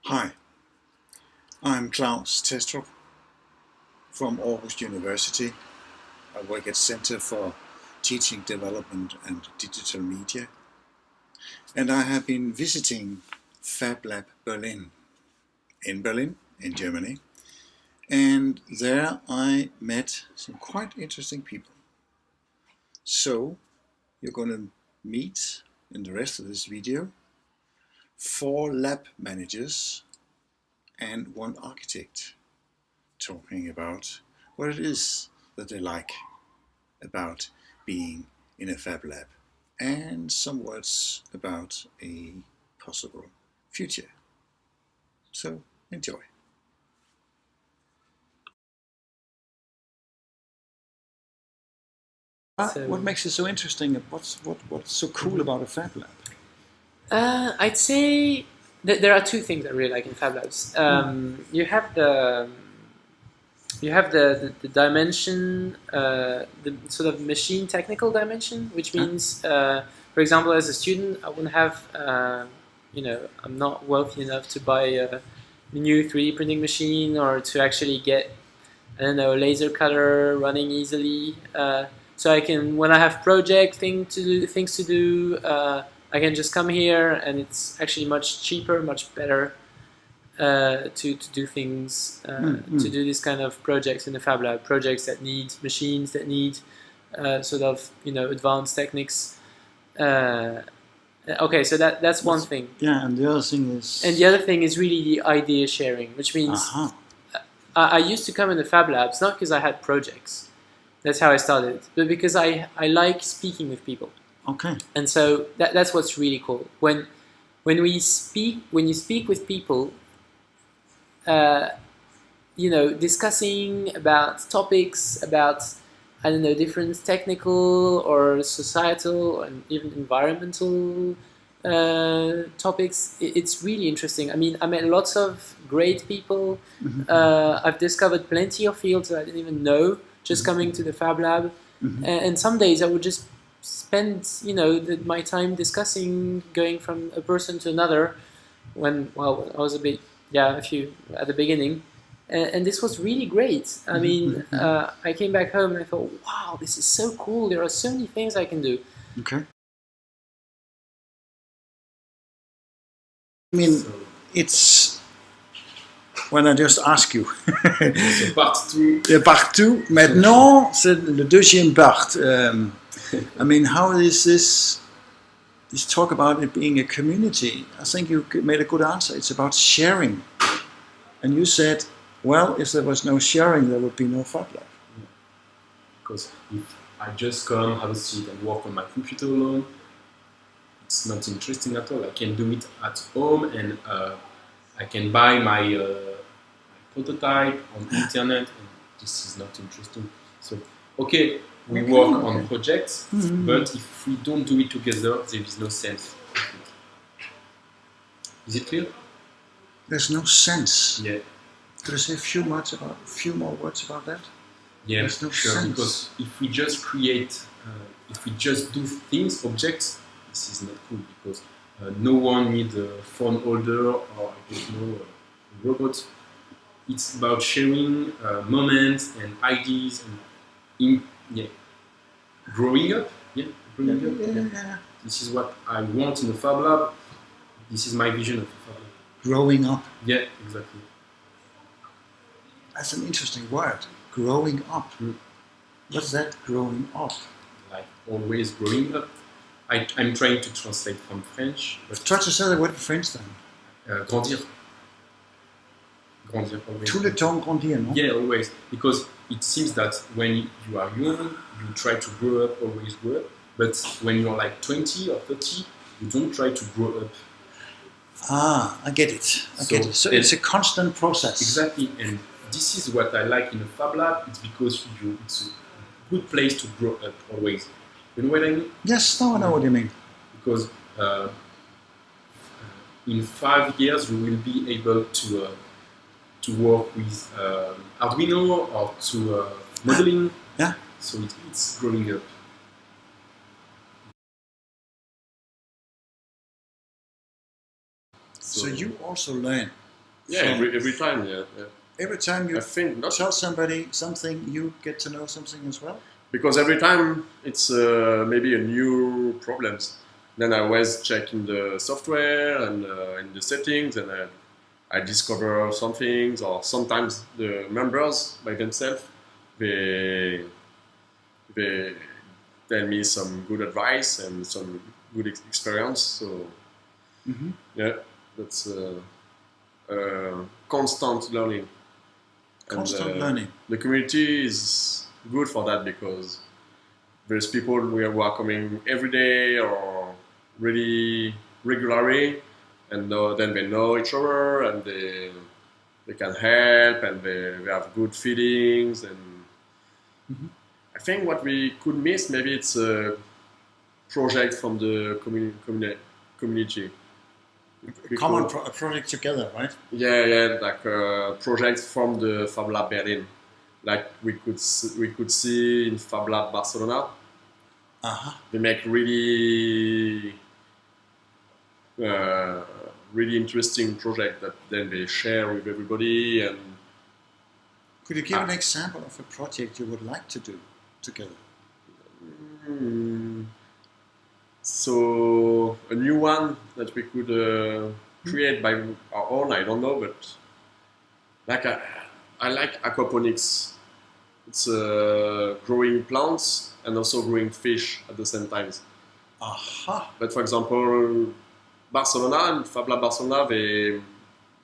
Hi, I'm Claus Testrup from Aarhus University. I work at Center for Teaching Development and Digital Media, and I have been visiting Fablab Berlin, in Germany, and there I met some quite interesting people. So you're going to meet in the rest of this video 4 lab managers and 1 architect talking about what it is that they like about being in a Fab Lab and some words about a possible future. So enjoy. What makes it so interesting? What's so cool about a Fab Lab? I'd say that there are 2 things I really like in Fab Labs. You have the dimension, the sort of machine technical dimension, which means, for example, as a student, I wouldn't have, I'm not wealthy enough to buy a new 3D printing machine or to actually get, I don't know, a laser cutter running easily. So I can, when I have things to do, I can just come here, and it's actually much cheaper, much better to do things, to do this kind of projects in the Fab Lab, projects that need machines, that need sort of, advanced techniques. Okay, so that's one thing. Yeah, and the other thing is... And the other thing is really the idea sharing, which means I used to come in the Fab Labs, not because I had projects. That's how I started, but because I like speaking with people. Okay. And so that's what's really cool. When you speak with people, discussing about topics, about, I don't know, different technical or societal and even environmental topics, it's really interesting. I mean, I met lots of great people. I've discovered plenty of fields that I didn't even know just coming to the Fab Lab. And some days I would just spend, my time discussing, going from a person to another. When I was a few at the beginning, and this was really great. I mean, I came back home and I thought, wow, this is so cool. There are so many things I can do. Okay. I mean, it's when I just ask you. Part 2. Maintenant, c'est le deuxième part. I mean, how is this talk about it being a community? I think you made a good answer. It's about sharing. And you said, well, if there was no sharing, there would be no Fab Lab. Because if I just come, have a seat and work on my computer alone, it's not interesting at all. I can do it at home, and I can buy my prototype on the internet, and this is not interesting. So, okay, we work on projects, but if we don't do it together, there is no sense. Is it clear? There's no sense. Yeah. Could I say a few more words about that? Yeah, there's no sure. sense. Because if we just create, if we just do things, objects, this is not cool, because no one needs a phone holder or I don't know, a robot. It's about sharing moments and ideas and growing up. Yeah. This is what I want in the Fab Lab. This is my vision of the Fab Lab. Growing up. Yeah, exactly. That's an interesting word. Growing up. What's that, growing up? Like always growing up. I'm trying to translate from French. But try to say the word in French then. Grandir. Grandir always. Tout le temps grandir, no? Yeah, always. Because it seems that when you are young, you try to grow up, always grow up. But when you're like 20 or 30, you don't try to grow up. Ah, I get it. I get it. So it's a constant process. Exactly. And this is what I like in a Fab Lab. It's because it's a good place to grow up always. You know what I mean? Yes, now I know what you mean. Because in 5 years you will be able to work with Arduino or to modeling. Yeah. So it's growing up. So you also learn Yeah, every time, yeah. Every time you I think not tell somebody something, you get to know something as well? because every time it's maybe a new problems. Then I always check in the software and in the settings, and I discover some things. Or sometimes the members by themselves they tell me some good advice and some good experience. So yeah, that's constant learning. Constant And learning. the community is good for that because there's people who are coming every day or really regularly, and then they know each other and they can help and they have good feelings. And I think what we could miss, maybe it's a project from the community. We Common could- a project together, right? yeah, like projects from the Fablab Berlin, like we could see in Fablab Barcelona. They make really interesting project that then they share with everybody. And Could you give an example of a project you would like to do together? So a new one that we could create by our own, I don't know, but like I like aquaponics. It's growing plants and also growing fish at the same time. Aha. But for example, Barcelona and Fablab Barcelona, they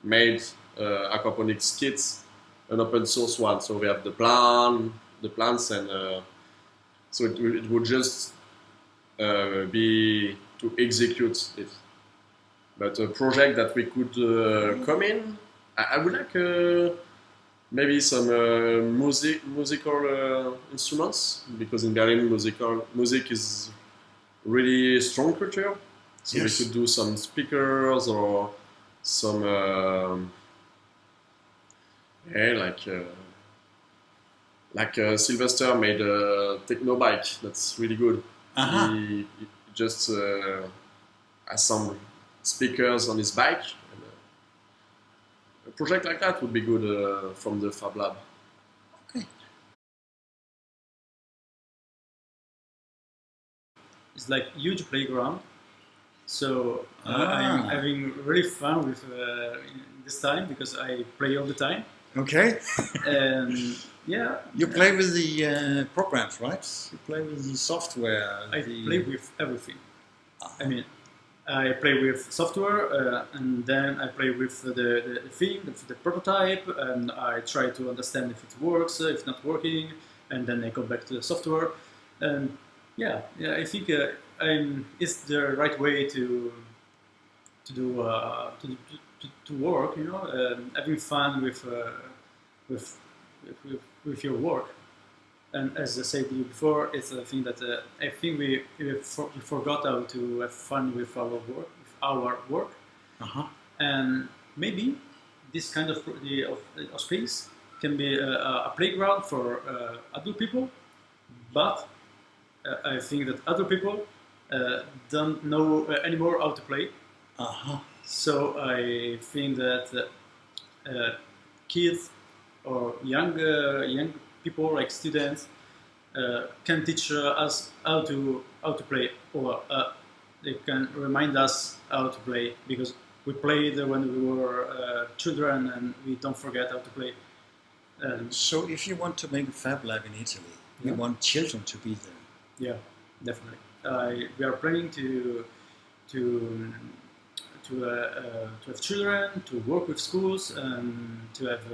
made aquaponics kits, an open source one. So we have the plants, and so it would just be to execute it. But a project that we could come in, I would like maybe some musical instruments, because in Berlin music is really strong culture. So Yes. we could do some speakers or some like Sylvester made a techno bike that's really good. He just has some speakers on his bike. And, a project like that would be good from the Fab Lab. Okay. It's like huge playground. So I'm having really fun with this time because I play all the time. Okay. And yeah, You play with the programs, right? You play with the software. I play with everything. I mean, I play with software, and then I play with the thing, the prototype, and I try to understand if it works, if it's not working, and then I go back to the software. And yeah, I think it's the right way to work. You know, having fun with your work. And as I said to you before, it's a thing that I think we forgot how to have fun with our work. And maybe this kind of space can be a playground for adult people, but I think that other people don't know anymore how to play. So I think that kids or young people like students can teach us how to play, or they can remind us how to play, because we played when we were children and we don't forget how to play. So if you want to make a Fab Lab in Italy, you want children to be there. Yeah, definitely. We are planning to have children, to work with schools, and to have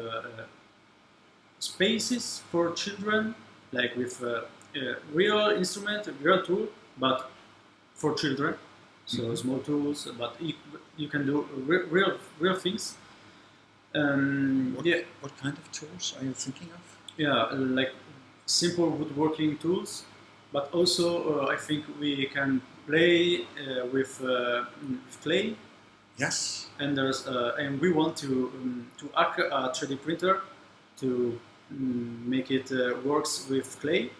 spaces for children, like with real instrument, real tool, but for children. So small tools, but you can do real things. What kind of tools are you thinking of? Yeah, like simple woodworking tools, but also I think we can play with clay. Yes. And and we want to hack a 3D printer to make it works with clay.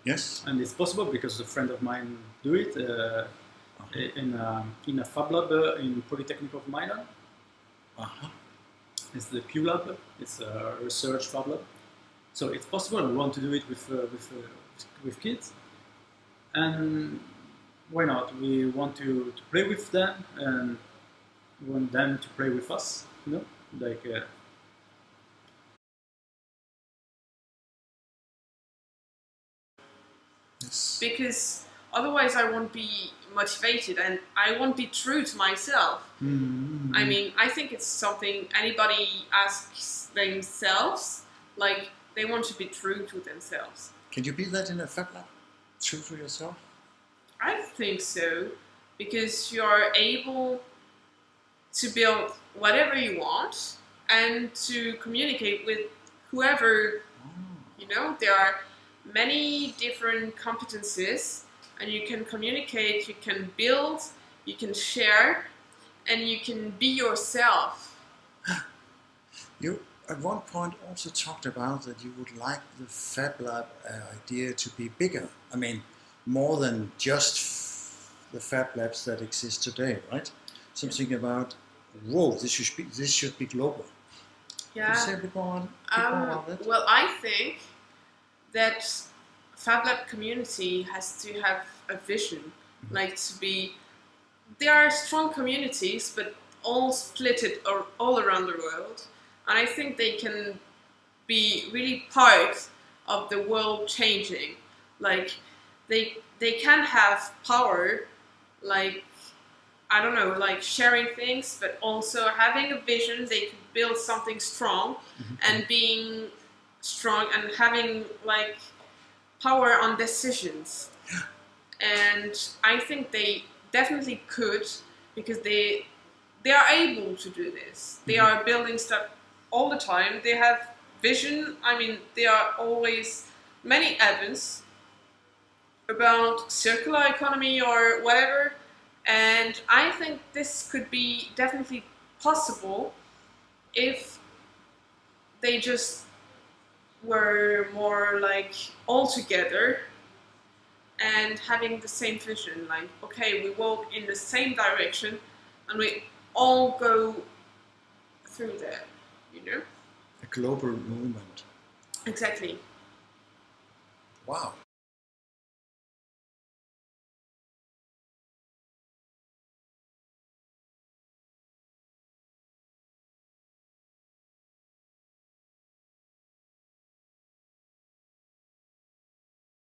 Yes. And it's possible because a friend of mine do it in a Fab Lab in Polytechnic of Milan. It's the Fablab. It's a research Fablab. So it's possible, and we want to do it with kids. And why not? We want to play with them, and we want them to play with us. You know, like. Yes. Because otherwise I won't be motivated and I won't be true to myself. Mm-hmm. I mean, I think it's something anybody asks themselves, like they want to be true to themselves. Can you be that in a Fab Lab? True to yourself? I think so, because you're able to build whatever you want and to communicate with whoever, you know, there are many different competencies and you can communicate, you can build, you can share, and you can be yourself. You at one point also talked about that you would like the Fab Lab idea to be bigger. I mean, more than just the Fab Labs that exist today, right? Something about, whoa, this should be global. Yeah. Can you say a bit more about that? Well, I think that Fablab Community has to have a vision, like to be. There are strong communities, but all split it all around the world, and I think they can be really part of the world changing. Like they can have power, like I don't know, like sharing things, but also having a vision. They can build something strong, and being strong and having like power on decisions. And I think they definitely could, because they are able to do this. They are building stuff all the time. They have vision. I mean, there are always many events about circular economy or whatever. And I think this could be definitely possible if they just were more like all together and having the same vision. Like, okay, we walk in the same direction and we all go through there, you know? A global movement. Exactly. Wow.